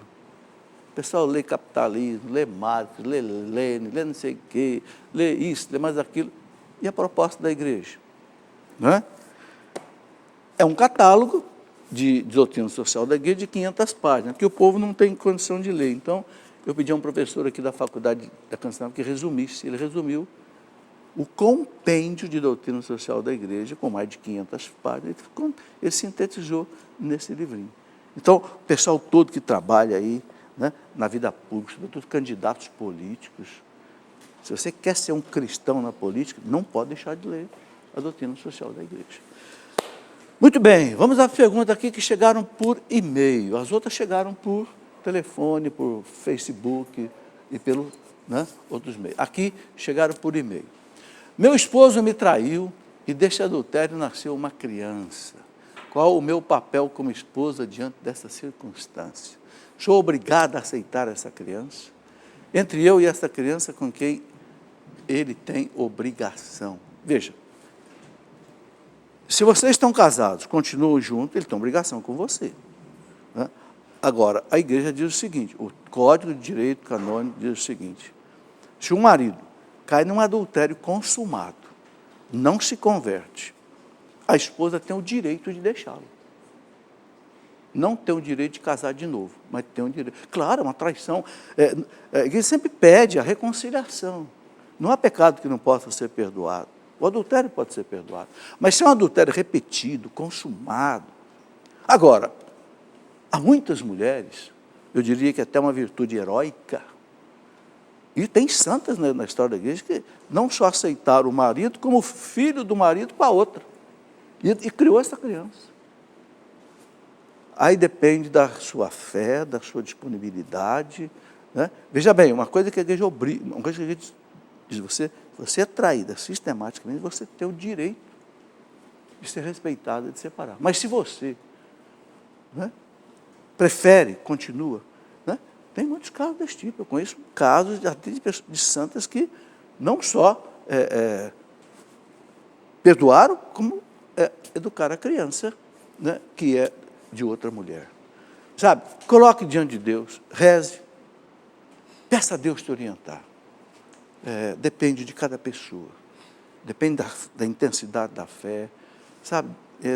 S1: O pessoal lê capitalismo, lê Marx, lê Lênin, lê não sei o quê, lê isso, lê mais aquilo. E a proposta da igreja? Não é? É um catálogo de doutrina social da igreja de 500 páginas, que o povo não tem condição de ler. Então, eu pedi a um professor aqui da Faculdade da Canção que resumisse. Ele resumiu o compêndio de doutrina social da igreja, com mais de 500 páginas, ele sintetizou nesse livrinho. Então, o pessoal todo que trabalha aí, né, na vida pública, sobretudo candidatos políticos, se você quer ser um cristão na política, não pode deixar de ler a doutrina social da igreja. Muito bem, vamos às perguntas aqui que chegaram por e-mail. As outras chegaram por telefone, por Facebook e pelos outros meios. Aqui chegaram por e-mail. Meu esposo me traiu e deste adultério nasceu uma criança. Qual o meu papel como esposa diante dessa circunstância? Sou obrigada a aceitar essa criança? Entre eu e essa criança com quem ele tem obrigação. Veja, se vocês estão casados, continuam juntos, ele tem obrigação com você. Né? Agora, a igreja diz o seguinte, o Código de Direito Canônico diz o seguinte, se um marido cai num adultério consumado, não se converte, a esposa tem o direito de deixá-lo. Não tem o direito de casar de novo, mas tem o direito. Claro, é uma traição. A igreja sempre pede a reconciliação. Não há pecado que não possa ser perdoado. O adultério pode ser perdoado. Mas se é um adultério repetido, consumado. Agora, há muitas mulheres, eu diria que até uma virtude heróica, e tem santas na história da igreja que não só aceitaram o marido, como o filho do marido com a outra. E criou essa criança. Aí depende da sua fé, da sua disponibilidade. Né? Veja bem, uma coisa que a igreja obriga, uma coisa que a igreja diz, você é traída sistematicamente, você tem o direito de ser respeitada, de separar. Mas se você né? Prefere, continua. Né? Tem muitos casos desse tipo. Eu conheço casos de santas que não só perdoaram, como educaram a criança, né, que é de outra mulher. Sabe? Coloque diante de Deus, reze, peça a Deus te orientar. Depende de cada pessoa, depende da intensidade da fé, sabe?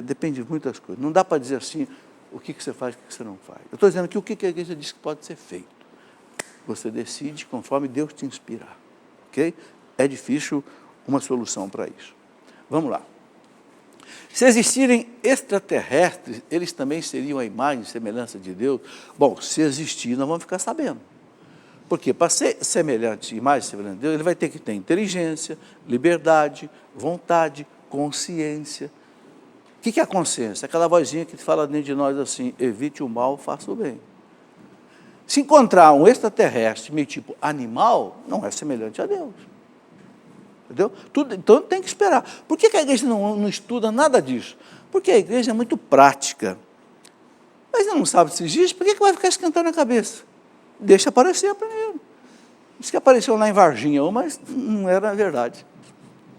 S1: Depende de muitas coisas. Não dá para dizer assim, o que você faz, o que você não faz. Eu estou dizendo que o que a igreja diz que pode ser feito. Você decide conforme Deus te inspirar. Ok? É difícil uma solução para isso. Vamos lá. Se existirem extraterrestres, eles também seriam a imagem e semelhança de Deus? Bom, se existir, nós vamos ficar sabendo. Porque para ser semelhante, imagem e semelhante de Deus, ele vai ter que ter inteligência, liberdade, vontade, consciência. O que é a consciência? Aquela vozinha que fala dentro de nós assim, evite o mal, faça o bem. Se encontrar um extraterrestre meio tipo animal, não é semelhante a Deus. Entendeu? Então tem que esperar. Por que a igreja não estuda nada disso? Porque a igreja é muito prática. Mas ela não sabe se existe, por que vai ficar esquentando a cabeça? Deixa aparecer primeiro. Diz que apareceu lá em Varginha, mas não era verdade.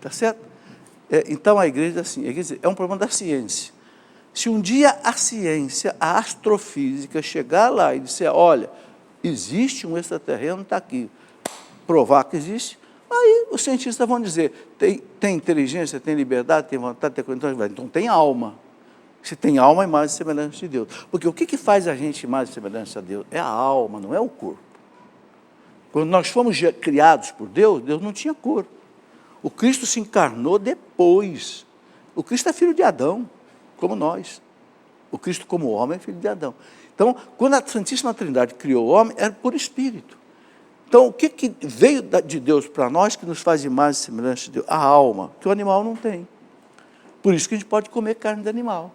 S1: Tá certo? Então a igreja assim, é um problema da ciência. Se um dia a ciência, a astrofísica, chegar lá e disser, olha, existe um extraterreno, está aqui, provar que existe, aí os cientistas vão dizer, tem inteligência, tem liberdade, tem vontade, tem coisa, então tem alma. Se tem alma, é imagem e semelhança de Deus. Porque o que faz a gente imagem e semelhança de Deus? É a alma, não é o corpo. Quando nós fomos criados por Deus, Deus não tinha corpo. O Cristo se encarnou depois. O Cristo é filho de Adão, como nós. O Cristo, como homem, é filho de Adão. Então, quando a Santíssima Trindade criou o homem, era por espírito. Então, o que veio de Deus para nós que nos faz imagem e semelhança de Deus? A alma, que o animal não tem. Por isso que a gente pode comer carne de animal.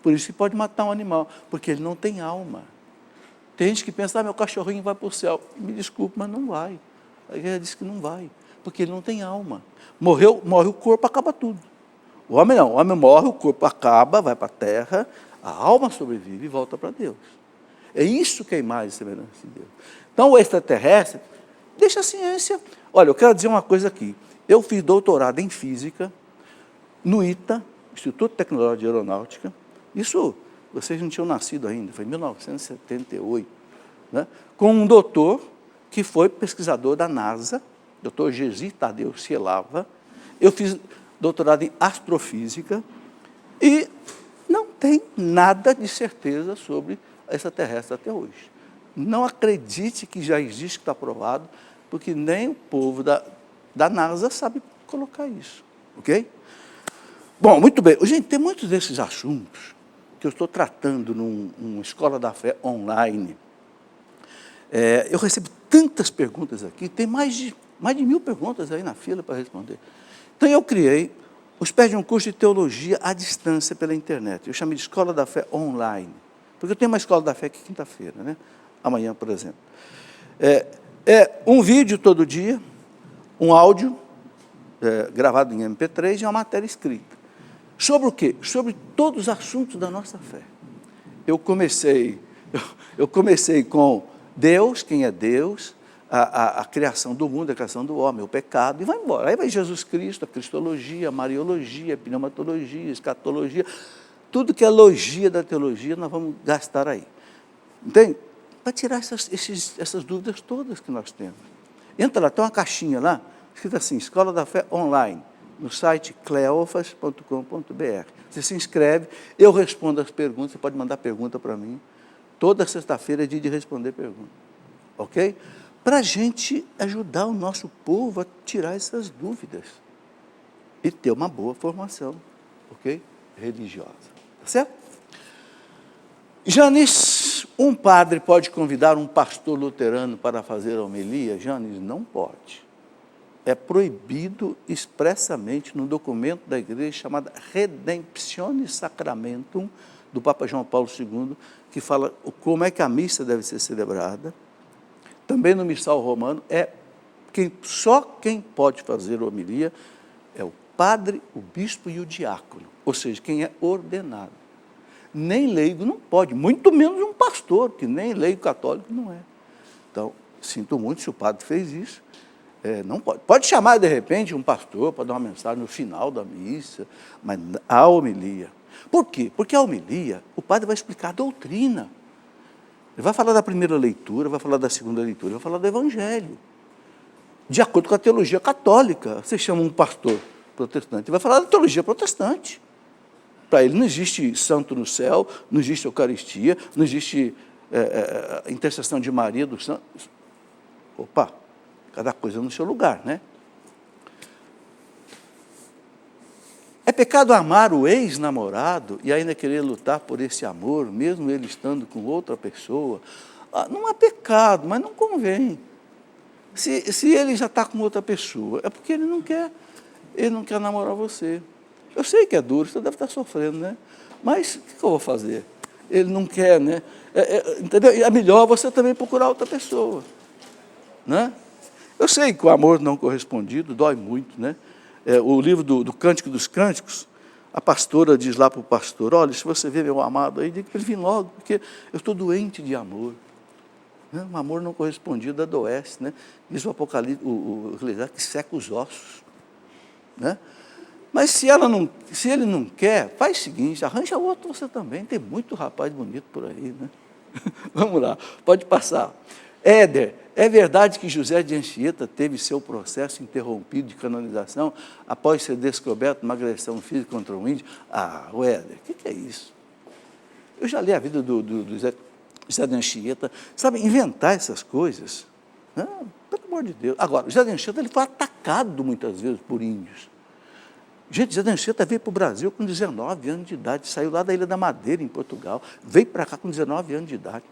S1: Por isso que pode matar um animal, porque ele não tem alma. Tem gente que pensa, meu cachorrinho vai para o céu. Me desculpe, mas não vai. A igreja diz que não vai, porque ele não tem alma. Morre o corpo, acaba tudo. O homem não, o homem morre, o corpo acaba, vai para a terra, a alma sobrevive e volta para Deus. É isso que é a imagem e semelhança de Deus. Então, o extraterrestre, deixa a ciência. Olha, eu quero dizer uma coisa aqui. Eu fiz doutorado em física, no ITA, Instituto Tecnológico de Aeronáutica. Isso, vocês não tinham nascido ainda, foi em 1978, né? Com um doutor que foi pesquisador da NASA, doutor Gesi Tadeu Cielava. Eu fiz doutorado em astrofísica e não tem nada de certeza sobre extraterrestre até hoje. Não acredite que já existe, que está provado, porque nem o povo da NASA sabe colocar isso, ok? Bom, muito bem. Gente, tem muitos desses assuntos que eu estou tratando numa Escola da Fé online. Eu recebo tantas perguntas aqui, tem mais de 1000 perguntas aí na fila para responder. Então, eu criei os pés de um curso de teologia à distância pela internet. Eu chamei de Escola da Fé online, porque eu tenho uma Escola da Fé aqui quinta-feira, né? Amanhã, por exemplo. Um vídeo todo dia, um áudio gravado em MP3 e uma matéria escrita. Sobre o quê? Sobre todos os assuntos da nossa fé. Eu comecei com Deus, quem é Deus, a criação do mundo, a criação do homem, o pecado, e vai embora. Aí vai Jesus Cristo, a cristologia, a mariologia, a pneumatologia, a escatologia, tudo que é logia da teologia, nós vamos gastar aí. Entende? Para tirar essas dúvidas todas que nós temos. Entra lá, tem uma caixinha lá, escrita assim, Escola da Fé Online, no site cleofas.com.br. Você se inscreve, eu respondo as perguntas, você pode mandar pergunta para mim. Toda sexta-feira é dia de responder perguntas. Ok? Para a gente ajudar o nosso povo a tirar essas dúvidas e ter uma boa formação, ok? Religiosa. Tá certo? Janis, um padre pode convidar um pastor luterano para fazer a homilia? Janis, não pode. É proibido expressamente no documento da igreja chamada Redemptionis Sacramentum, do Papa João Paulo II, que fala como é que a missa deve ser celebrada. Também no missal romano, só quem pode fazer homilia é o padre, o bispo e o diácono, ou seja, quem é ordenado. nem leigo não pode, muito menos um pastor, que nem leigo católico não é. Então, sinto muito se o padre fez isso. Não pode. Pode chamar, de repente, um pastor para dar uma mensagem no final da missa, mas a homilia. Por quê? Porque a homilia, o padre vai explicar a doutrina. Ele vai falar da primeira leitura, vai falar da segunda leitura, vai falar do evangelho. De acordo com a teologia católica. Você chama um pastor protestante, ele vai falar da teologia protestante. Para ele não existe santo no céu, não existe Eucaristia, não existe intercessão de Maria dos santos. Opa, cada coisa no seu lugar, né? É pecado amar o ex-namorado e ainda querer lutar por esse amor, mesmo ele estando com outra pessoa? Não é pecado, mas não convém. Se ele já está com outra pessoa, é porque ele não quer namorar você. Eu sei que é duro, você deve estar sofrendo, né? Mas o que eu vou fazer? Ele não quer, né? Entendeu? É melhor você também procurar outra pessoa, né? Eu sei que o amor não correspondido dói muito, né? O livro do Cântico dos Cânticos, a pastora diz lá para o pastor, olha, se você vê meu amado aí, diga para ele vir logo, porque eu estou doente de amor. Né? Um amor não correspondido adoece, né? Diz o Apocalipse, o Eclesiastes, que seca os ossos, né? Mas se ele não quer, faz o seguinte, arranja outro você também, tem muito rapaz bonito por aí, né? Vamos lá, pode passar. Éder, é verdade que José de Anchieta teve seu processo interrompido de canonização após ser descoberto uma agressão física contra um índio? O Éder, o que é isso? Eu já li a vida do José de Anchieta. Sabe, inventar essas coisas, né? Pelo amor de Deus. Agora, o José de Anchieta ele foi atacado muitas vezes por índios. Gente, José de Anchieta veio para o Brasil com 19 anos de idade, saiu lá da Ilha da Madeira, em Portugal, veio para cá com 19 anos de idade.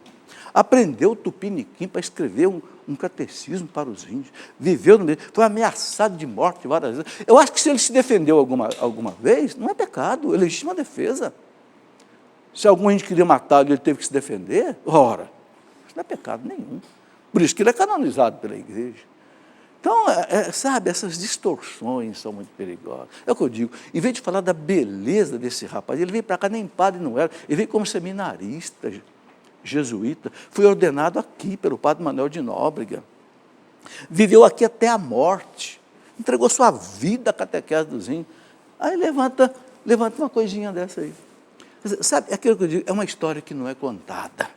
S1: Aprendeu o tupiniquim para escrever um catecismo para os índios, viveu no meio, foi ameaçado de morte várias vezes. Eu acho que se ele se defendeu alguma vez, não é pecado, é legítima defesa. Se algum índio queria matá-lo e ele teve que se defender, ora, isso não é pecado nenhum. Por isso que ele é canonizado pela igreja. Então, sabe, essas distorções são muito perigosas. É o que eu digo, em vez de falar da beleza desse rapaz, ele veio para cá, nem padre não era, ele veio como seminarista, jesuíta, foi ordenado aqui pelo padre Manuel de Nóbrega, viveu aqui até a morte, entregou sua vida à catequese dos índios, aí levanta uma coisinha dessa aí. Sabe, aquilo que eu digo, é uma história que não é contada.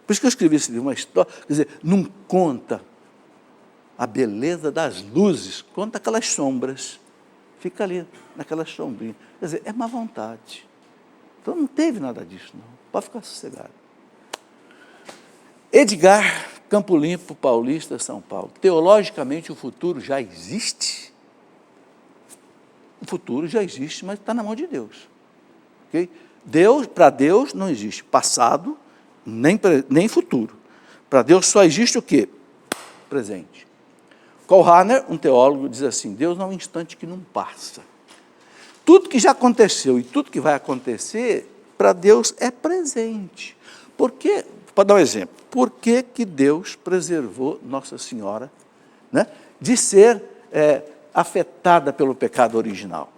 S1: Por isso que eu escrevi esse livro, uma história, quer dizer, não conta a beleza das luzes, conta aquelas sombras, fica ali, naquelas sombrinhas. Quer dizer, é má vontade. Então não teve nada disso, não. Pode ficar sossegado. Edgar Campo Limpo, Paulista, São Paulo. Teologicamente, o futuro já existe? O futuro já existe, mas está na mão de Deus. Okay? Para Deus não existe passado, nem futuro. Para Deus só existe o quê? Presente. Karl Rahner, um teólogo, diz assim, Deus não é um instante que não passa. Tudo que já aconteceu e tudo que vai acontecer, para Deus é presente. Por quê? Para dar um exemplo, por que Deus preservou Nossa Senhora, né, de ser afetada pelo pecado original?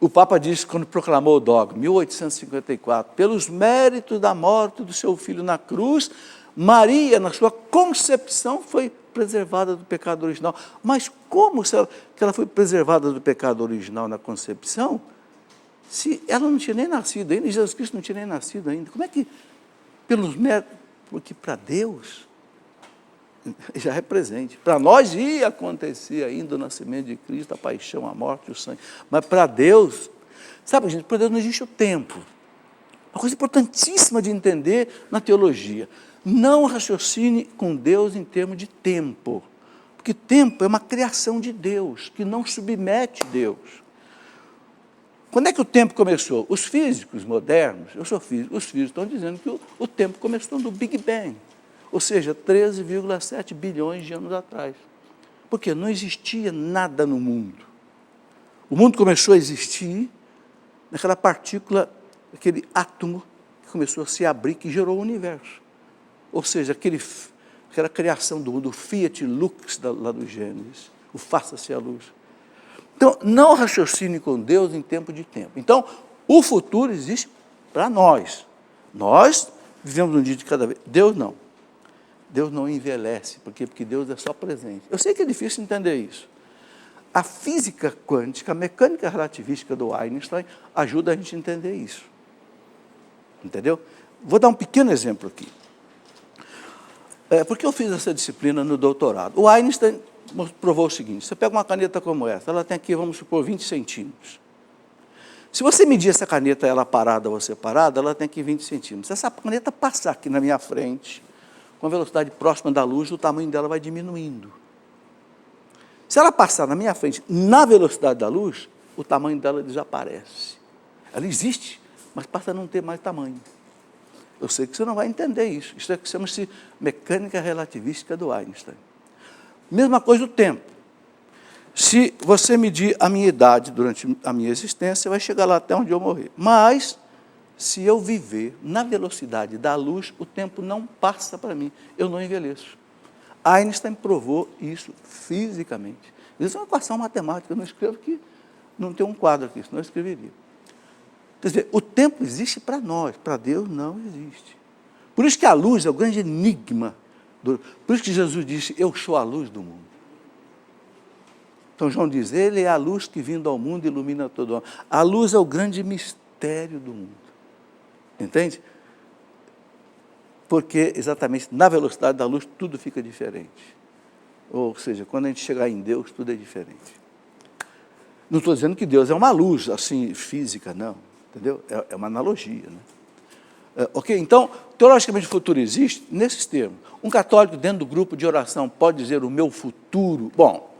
S1: O Papa disse, quando proclamou o dogma, 1854, pelos méritos da morte do seu filho na cruz, Maria, na sua concepção, foi preservada do pecado original. Mas como que ela foi preservada do pecado original na concepção, se ela não tinha nem nascido ainda, Jesus Cristo não tinha nem nascido ainda? Como é que, pelos méritos, porque para Deus já é presente. Para nós ia acontecer ainda o nascimento de Cristo, a paixão, a morte, o sangue. Mas para Deus, sabe, gente, para Deus não existe o tempo. Uma coisa importantíssima de entender na teologia. Não raciocine com Deus em termos de tempo. Porque tempo é uma criação de Deus, que não submete Deus. Quando é que o tempo começou? Os físicos modernos, eu sou físico, os físicos estão dizendo que o tempo começou no Big Bang, ou seja, 13,7 bilhões de anos atrás. Porque não existia nada no mundo. O mundo começou a existir naquela partícula, aquele átomo que começou a se abrir, que gerou o universo. Ou seja, aquela criação do Fiat Lux lá do Gênesis, o faça-se a luz. Então, não raciocine com Deus em tempo de tempo. Então, o futuro existe para nós. Nós vivemos um dia de cada vez. Deus não. Deus não envelhece. Por quê? Porque Deus é só presente. Eu sei que é difícil entender isso. A física quântica, a mecânica relativística do Einstein ajuda a gente a entender isso. Entendeu? Vou dar um pequeno exemplo aqui. Porque eu fiz essa disciplina no doutorado. O Einstein provou o seguinte: você pega uma caneta como essa, ela tem aqui, vamos supor, 20 centímetros. Se você medir essa caneta, ela parada, você parada, ela tem aqui 20 centímetros. Se essa caneta passar aqui na minha frente, com a velocidade próxima da luz, o tamanho dela vai diminuindo. Se ela passar na minha frente, na velocidade da luz, o tamanho dela desaparece. Ela existe, mas passa a não ter mais tamanho. Eu sei que você não vai entender isso. Isso é que chama-se mecânica relativística do Einstein. Mesma coisa o tempo. Se você medir a minha idade durante a minha existência, você vai chegar lá até onde eu morrer. Mas, se eu viver na velocidade da luz, o tempo não passa para mim. Eu não envelheço. Einstein provou isso fisicamente. Isso é uma equação matemática. Eu não escrevo aqui. Não tem um quadro aqui, senão eu escreveria. Quer dizer, o tempo existe para nós, para Deus não existe. Por isso que a luz é o grande enigma. Por isso que Jesus disse: eu sou a luz do mundo. Então João diz: ele é a luz que vindo ao mundo ilumina todo homem. A luz é o grande mistério do mundo. Entende? Porque exatamente na velocidade da luz tudo fica diferente. Ou seja, quando a gente chegar em Deus, tudo é diferente. Não estou dizendo que Deus é uma luz assim física, não. Entendeu? É uma analogia, né? Ok? Então, teologicamente o futuro existe nesses termos. Um católico dentro do grupo de oração pode dizer o meu futuro. Bom,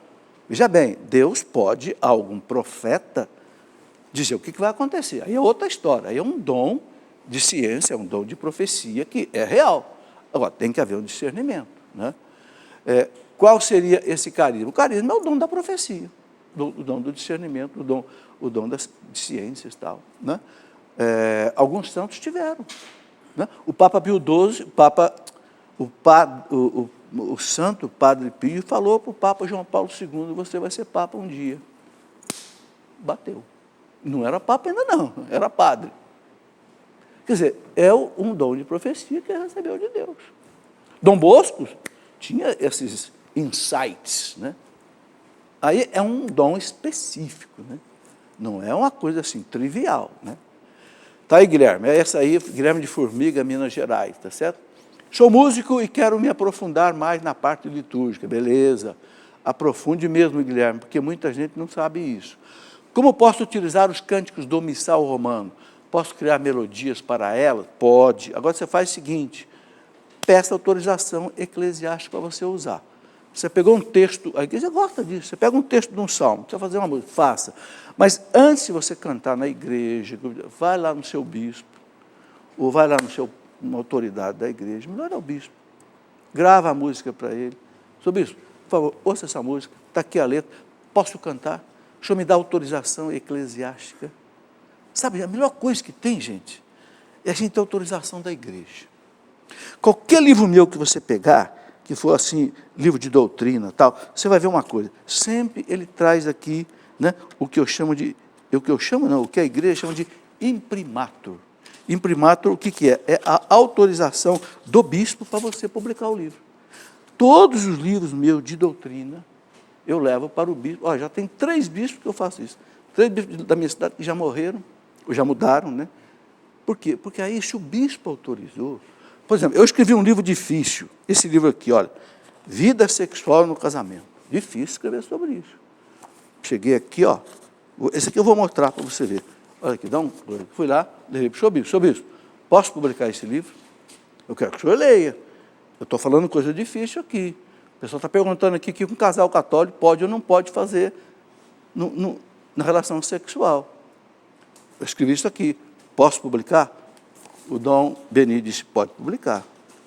S1: veja bem, Deus pode, a algum profeta, dizer o que vai acontecer. Aí é outra história, aí é um dom de ciência, é um dom de profecia que é real. Agora, tem que haver um discernimento, né? Qual seria esse carisma? O carisma é o dom da profecia, o dom do discernimento, o dom das ciências e tal, né? Alguns santos tiveram, né? O Papa Pio XII, o santo Padre Pio falou para o Papa João Paulo II: você vai ser Papa um dia. Bateu. Não era Papa ainda não, era padre. Quer dizer, é um dom de profecia que ele recebeu de Deus. Dom Bosco tinha esses insights, né? Aí é um dom específico, né? Não é uma coisa assim trivial, né? Tá aí, Guilherme, é essa aí, Guilherme de Formiga, Minas Gerais, tá certo? Sou músico e quero me aprofundar mais na parte litúrgica, beleza? Aprofunde mesmo, Guilherme, porque muita gente não sabe isso. Como posso utilizar os cânticos do missal romano? Posso criar melodias para elas? Pode. Agora você faz o seguinte: peça autorização eclesiástica para você usar. Você pegou um texto, a igreja gosta disso, você pega um texto de um salmo, você vai fazer uma música, faça. Mas antes de você cantar na igreja, vai lá no seu bispo, ou vai lá numa autoridade da igreja, melhor é o bispo. Grava a música para ele. Seu bispo, por favor, ouça essa música, está aqui a letra, posso cantar? O senhor me dá autorização eclesiástica. Sabe, a melhor coisa que tem, gente, é a gente ter autorização da igreja. Qualquer livro meu que você pegar, que for assim, livro de doutrina, tal, você vai ver uma coisa, sempre ele traz aqui, né, o que a igreja chama de imprimatur. Imprimatur, o que é? É a autorização do bispo para você publicar o livro. Todos os livros meus de doutrina, eu levo para o bispo. Já tem 3 bispos que eu faço isso. 3 bispos da minha cidade que já morreram, ou já mudaram, né? Por quê? Porque aí, se o bispo autorizou... Por exemplo, eu escrevi um livro difícil. Esse livro aqui, olha, Vida Sexual no Casamento. Difícil escrever sobre isso. Cheguei aqui, ó. Esse aqui eu vou mostrar para você ver. Olha aqui, fui lá, levei para o senhor bispo. Senhor bispo, posso publicar esse livro? Eu quero que o senhor leia. Eu estou falando coisa difícil aqui. O pessoal está perguntando aqui que um casal católico pode ou não pode fazer na relação sexual. Eu escrevi isso aqui. Posso publicar? O Dom Beni disse: pode publicar.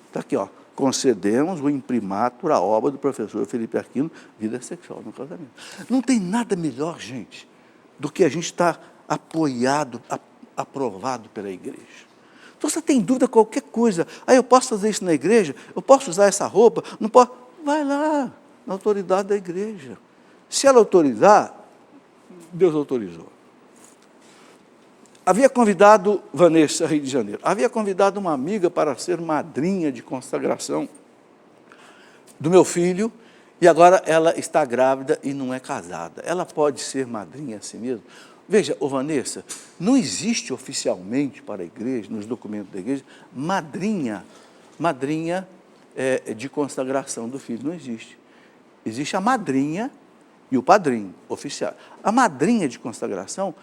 S1: Está aqui, ó. Concedemos o imprimatur à obra do professor Felipe Aquino, Vida Sexual no Casamento. Não tem nada melhor, gente, do que a gente estar apoiado, aprovado pela igreja. Então, você tem dúvida qualquer coisa. Eu posso fazer isso na igreja? Eu posso usar essa roupa? Não posso? Vai lá, na autoridade da igreja. Se ela autorizar, Deus autorizou. Havia convidado, Vanessa, Rio de Janeiro, havia convidado uma amiga para ser madrinha de consagração do meu filho, e agora ela está grávida e não é casada. Ela pode ser madrinha assim mesmo? Veja, Vanessa, não existe oficialmente para a igreja, nos documentos da igreja, madrinha de consagração do filho, não existe. Existe a madrinha e o padrinho, oficial. A madrinha de consagração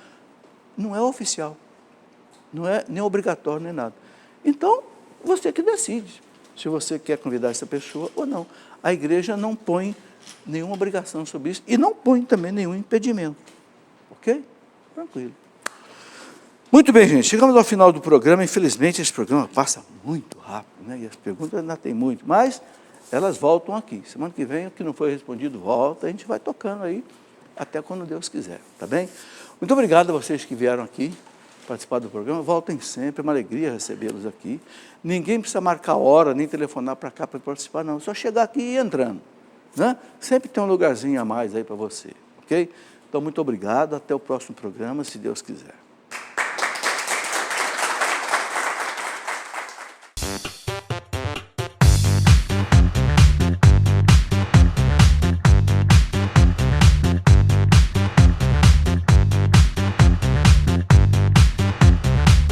S1: não é oficial, não é nem obrigatório nem nada. Então, você que decide se você quer convidar essa pessoa ou não. A igreja não põe nenhuma obrigação sobre isso e não põe também nenhum impedimento. Ok? Tranquilo. Muito bem, gente. Chegamos ao final do programa. Infelizmente, esse programa passa muito rápido, né? E as perguntas ainda tem muito, mas elas voltam aqui. Semana que vem, o que não foi respondido volta. A gente vai tocando aí até quando Deus quiser, tá bem? Muito obrigado a vocês que vieram aqui participar do programa. Voltem sempre, é uma alegria recebê-los aqui. Ninguém precisa marcar hora, nem telefonar para cá para participar, não. É só chegar aqui e ir entrando, né? Sempre tem um lugarzinho a mais aí para você, ok? Então, muito obrigado. Até o próximo programa, se Deus quiser.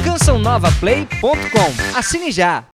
S3: cançãonovaplay.com. Assine já!